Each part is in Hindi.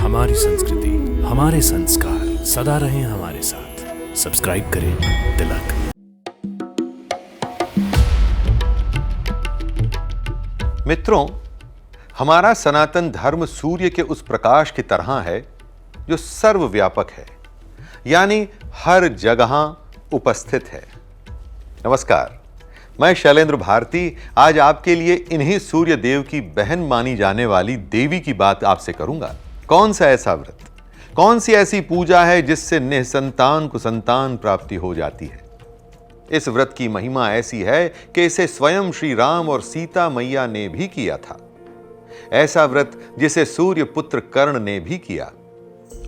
हमारी संस्कृति, हमारे संस्कार सदा रहें हमारे साथ। सब्सक्राइब करें तिलक। मित्रों, हमारा सनातन धर्म सूर्य के उस प्रकाश की तरह है जो सर्वव्यापक है, यानी हर जगह उपस्थित है। नमस्कार, मैं शैलेंद्र भारती आज आपके लिए इन्हीं सूर्य देव की बहन मानी जाने वाली देवी की बात आपसे करूंगा। कौन सा ऐसा व्रत, कौन सी ऐसी पूजा है जिससे निसंतान को संतान प्राप्ति हो जाती है। इस व्रत की महिमा ऐसी है कि इसे स्वयं श्री राम और सीता मैया ने भी किया था। ऐसा व्रत जिसे सूर्य पुत्र कर्ण ने भी किया।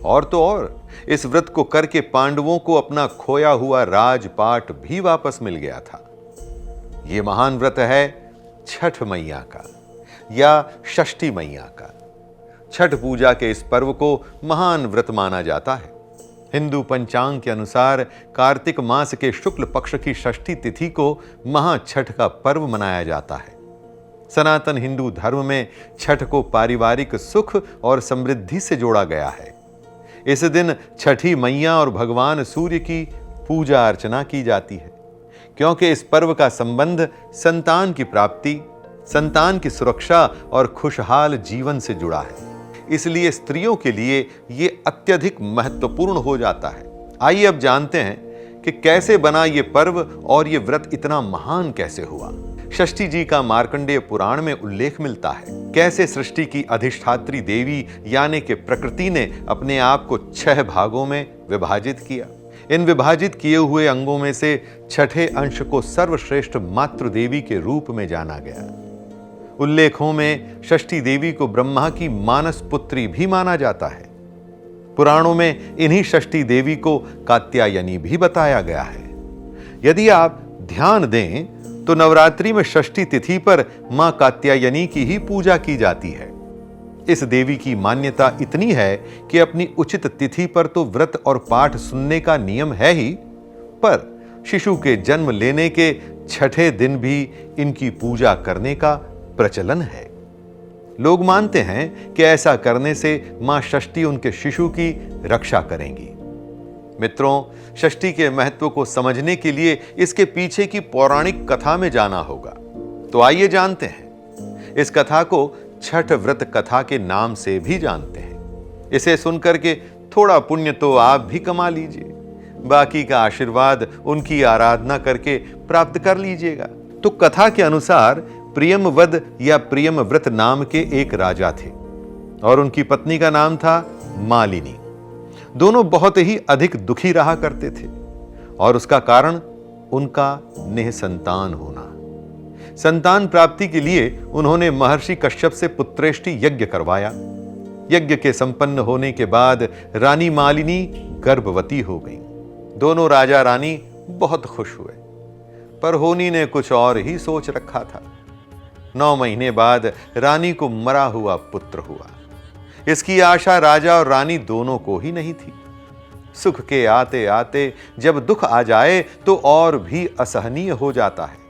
और तो और, इस व्रत को करके पांडवों को अपना खोया हुआ राजपाट भी वापस मिल गया था। यह महान व्रत है छठ मैया का या षष्ठी मैया का। छठ पूजा के इस पर्व को महान व्रत माना जाता है। हिंदू पंचांग के अनुसार कार्तिक मास के शुक्ल पक्ष की षष्ठी तिथि को महाछठ का पर्व मनाया जाता है। सनातन हिंदू धर्म में छठ को पारिवारिक सुख और समृद्धि से जोड़ा गया है। इस दिन छठी मैया और भगवान सूर्य की पूजा अर्चना की जाती है, क्योंकि इस पर्व का संबंध संतान की प्राप्ति, संतान की सुरक्षा और खुशहाल जीवन से जुड़ा है। इसलिए स्त्रियों के लिए यह अत्यधिक महत्वपूर्ण हो जाता है। आइए अब जानते हैं कि कैसे बना यह पर्व और यह व्रत इतना महान कैसे हुआ। षष्ठी जी का मार्कंडेय पुराण में उल्लेख मिलता है, कैसे सृष्टि की अधिष्ठात्री देवी यानी कि प्रकृति ने अपने आप को 6 भागों में विभाजित किया। इन विभाजित किए हुए अंगों में से छठे अंश को सर्वश्रेष्ठ मातृ देवी के रूप में जाना गया। उल्लेखों में षष्ठी देवी को ब्रह्मा की मानस पुत्री भी माना जाता है। पुराणों में इन्हीं षष्ठी देवी को कात्यायनी भी बताया गया है। यदि आप ध्यान दें तो नवरात्रि में षष्ठी तिथि पर मां कात्यायनी की ही पूजा की जाती है। इस देवी की मान्यता इतनी है कि अपनी उचित तिथि पर तो व्रत और पाठ सुनने का नियम है ही, पर शिशु के जन्म लेने के छठे दिन भी इनकी पूजा करने का प्रचलन है। लोग मानते हैं कि ऐसा करने से मां षष्ठी उनके शिशु की रक्षा करेंगी। मित्रों, षष्ठी के महत्व को समझने के लिए इसके पीछे की पौराणिक कथा में जाना होगा। तो आइए जानते हैं। इस कथा को छठ व्रत कथा के नाम से भी जानते हैं। इसे सुनकर के थोड़ा पुण्य तो आप भी कमा लीजिए, बाकी का आशीर्वाद उनकी आराधना करके प्राप्त कर लीजिएगा। तो कथा के अनुसार प्रियमवद या प्रियमव्रत नाम के एक राजा थे और उनकी पत्नी का नाम था मालिनी। दोनों बहुत ही अधिक दुखी रहा करते थे और उसका कारण उनका निःसंतान होना। संतान प्राप्ति के लिए उन्होंने महर्षि कश्यप से पुत्रेष्टि यज्ञ करवाया। यज्ञ के संपन्न होने के बाद रानी मालिनी गर्भवती हो गई। दोनों राजा रानी बहुत खुश हुए, पर होनी ने कुछ और ही सोच रखा था। 9 महीने बाद रानी को मरा हुआ पुत्र हुआ। इसकी आशा राजा और रानी दोनों को ही नहीं थी। सुख के आते आते जब दुख आ जाए तो और भी असहनीय हो जाता है।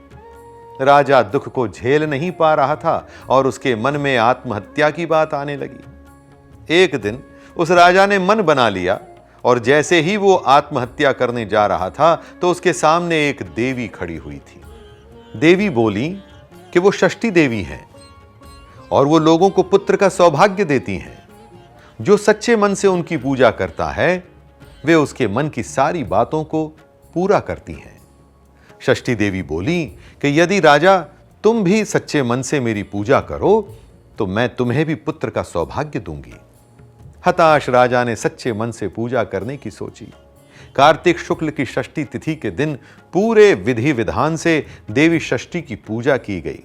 राजा दुख को झेल नहीं पा रहा था और उसके मन में आत्महत्या की बात आने लगी। एक दिन उस राजा ने मन बना लिया और जैसे ही वो आत्महत्या करने जा रहा था तो उसके सामने एक देवी खड़ी हुई थी। देवी बोली कि वो षष्ठी देवी हैं और वो लोगों को पुत्र का सौभाग्य देती हैं। जो सच्चे मन से उनकी पूजा करता है वे उसके मन की सारी बातों को पूरा करती हैं। षष्ठी देवी बोली कि यदि राजा तुम भी सच्चे मन से मेरी पूजा करो तो मैं तुम्हें भी पुत्र का सौभाग्य दूंगी। हताश राजा ने सच्चे मन से पूजा करने की सोची। कार्तिक शुक्ल की षष्ठी तिथि के दिन पूरे विधि विधान से देवी षष्ठी की पूजा की गई।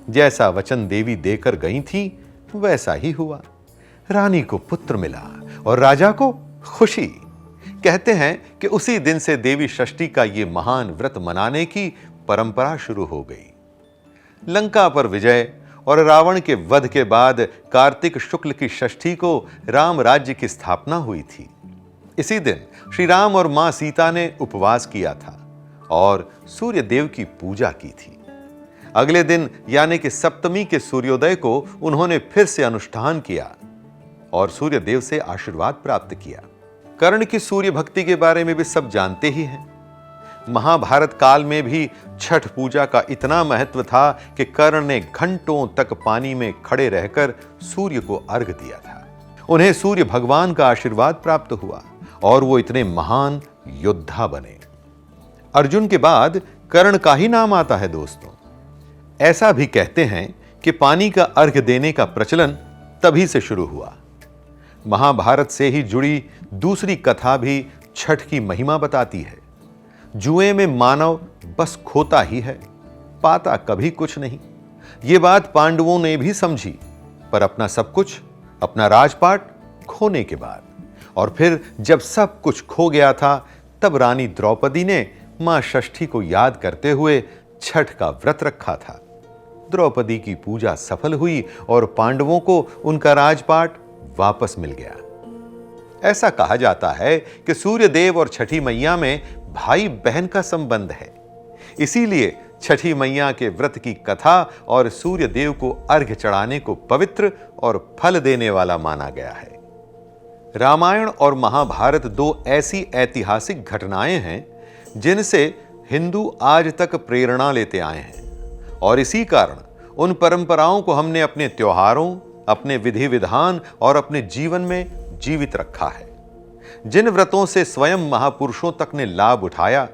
जैसा वचन देवी देकर गई थी वैसा ही हुआ। रानी को पुत्र मिला और राजा को खुशी। कहते हैं कि उसी दिन से देवी षष्ठी का यह महान व्रत मनाने की परंपरा शुरू हो गई। लंका पर विजय और रावण के वध के बाद कार्तिक शुक्ल की षष्ठी को राम राज्य की स्थापना हुई थी। इसी दिन श्री राम और मां सीता ने उपवास किया था और सूर्य देव की पूजा की थी। अगले दिन यानी कि सप्तमी के सूर्योदय को उन्होंने फिर से अनुष्ठान किया और सूर्य देव से आशीर्वाद प्राप्त किया। कर्ण की सूर्य भक्ति के बारे में भी सब जानते ही हैं। महाभारत काल में भी छठ पूजा का इतना महत्व था कि कर्ण ने घंटों तक पानी में खड़े रहकर सूर्य को अर्घ दिया था। उन्हें सूर्य भगवान का आशीर्वाद प्राप्त हुआ और वो इतने महान योद्धा बने। अर्जुन के बाद कर्ण का ही नाम आता है दोस्तों। ऐसा भी कहते हैं कि पानी का अर्घ देने का प्रचलन तभी से शुरू हुआ। महाभारत से ही जुड़ी दूसरी कथा भी छठ की महिमा बताती है। जुए में मानव बस खोता ही है, पाता कभी कुछ नहीं। ये बात पांडवों ने भी समझी, पर अपना सब कुछ, अपना राजपाट खोने के बाद और फिर जब सब कुछ खो गया था, तब रानी द्रौपदी ने मां षष्ठी को याद करते हुए छठ का व्रत रखा था। द्रौपदी की पूजा सफल हुई और पांडवों को उनका राजपाट वापस मिल गया। ऐसा कहा जाता है कि सूर्य देव और छठी मैया में भाई बहन का संबंध है। इसीलिए छठी मैया के व्रत की कथा और सूर्य देव को अर्घ्य चढ़ाने को पवित्र और फल देने वाला माना गया है। रामायण और महाभारत दो ऐसी ऐतिहासिक घटनाएं हैं जिनसे हिंदू आज तक प्रेरणा लेते आए हैं और इसी कारण उन परंपराओं को हमने अपने त्योहारों, अपने विधि विधान और अपने जीवन में जीवित रखा है। जिन व्रतों से स्वयं महापुरुषों तक ने लाभ उठाया,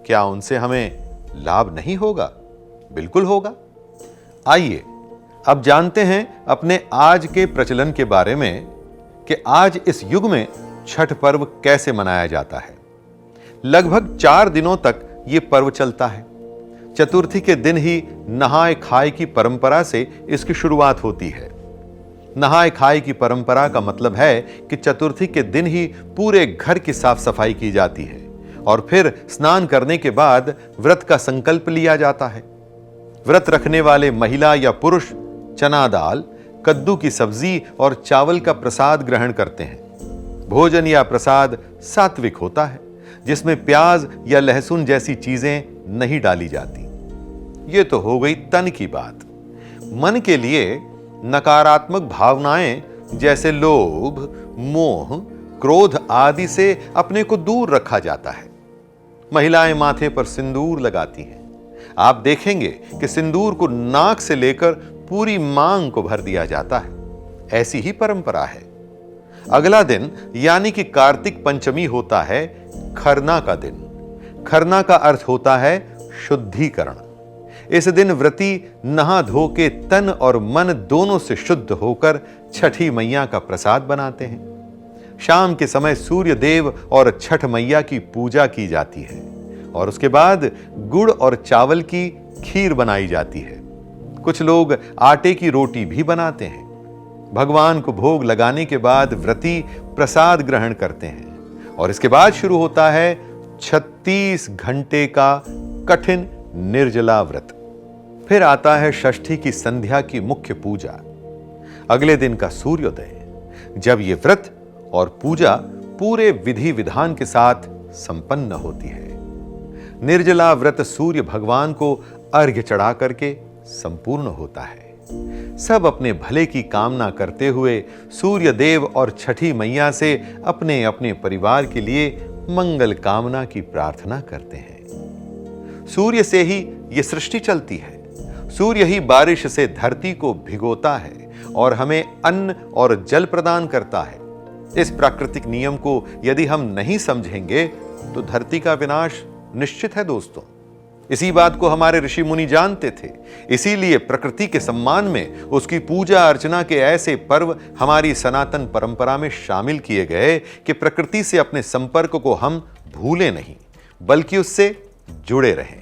क्या उनसे हमें लाभ नहीं होगा? बिल्कुल होगा। आइए अब जानते हैं अपने आज के प्रचलन के बारे में कि आज इस युग में छठ पर्व कैसे मनाया जाता है। लगभग 4 दिनों तक यह पर्व चलता है। चतुर्थी के दिन ही नहाय खाए की परंपरा से इसकी शुरुआत होती है। नहाय खाए की परंपरा का मतलब है कि चतुर्थी के दिन ही पूरे घर की साफ सफाई की जाती है और फिर स्नान करने के बाद व्रत का संकल्प लिया जाता है। व्रत रखने वाले महिला या पुरुष चना दाल, कद्दू की सब्जी और चावल का प्रसाद ग्रहण करते हैं। भोजन या प्रसाद सात्विक होता है, जिसमें प्याज या लहसुन जैसी चीजें नहीं डाली जाती। यह तो हो गई तन की बात। मन के लिए नकारात्मक भावनाएं जैसे लोभ, मोह, क्रोध आदि से अपने को दूर रखा जाता है। महिलाएं माथे पर सिंदूर लगाती हैं। आप देखेंगे कि सिंदूर को नाक से लेकर पूरी मांग को भर दिया जाता है। ऐसी ही परंपरा है। अगला दिन यानी कि कार्तिक पंचमी होता है खरना का दिन। खरना का अर्थ होता है शुद्धिकरण। इस दिन व्रती नहा धो के तन और मन दोनों से शुद्ध होकर छठी मैया का प्रसाद बनाते हैं। शाम के समय सूर्य देव और छठ मैया की पूजा की जाती है और उसके बाद गुड़ और चावल की खीर बनाई जाती है। कुछ लोग आटे की रोटी भी बनाते हैं। भगवान को भोग लगाने के बाद व्रती प्रसाद ग्रहण करते हैं और इसके बाद शुरू होता है 36 घंटे का कठिन निर्जला व्रत। फिर आता है षष्ठी की संध्या की मुख्य पूजा। अगले दिन का सूर्योदय, जब यह व्रत और पूजा पूरे विधि विधान के साथ संपन्न होती है। निर्जला व्रत सूर्य भगवान को अर्घ्य चढ़ा करके संपूर्ण होता है। सब अपने भले की कामना करते हुए सूर्य देव और छठी मैया से अपने अपने परिवार के लिए मंगल कामना की प्रार्थना करते हैं। सूर्य से ही यह सृष्टि चलती है। सूर्य ही बारिश से धरती को भिगोता है और हमें अन्न और जल प्रदान करता है। इस प्राकृतिक नियम को यदि हम नहीं समझेंगे तो धरती का विनाश निश्चित है दोस्तों। इसी बात को हमारे ऋषि मुनि जानते थे। इसीलिए प्रकृति के सम्मान में उसकी पूजा अर्चना के ऐसे पर्व हमारी सनातन परंपरा में शामिल किए गए कि प्रकृति से अपने संपर्क को हम भूले नहीं, बल्कि उससे जुड़े रहें।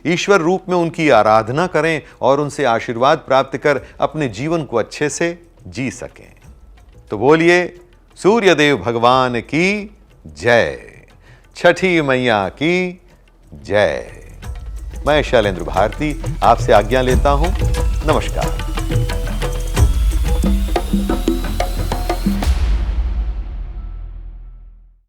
ईश्वर रूप में उनकी आराधना करें और उनसे आशीर्वाद प्राप्त कर अपने जीवन को अच्छे से जी सकें। तो बोलिए सूर्यदेव भगवान की जय, छठी मैया की जय। मैं शैलेंद्र भारती आपसे आज्ञा लेता हूं। नमस्कार।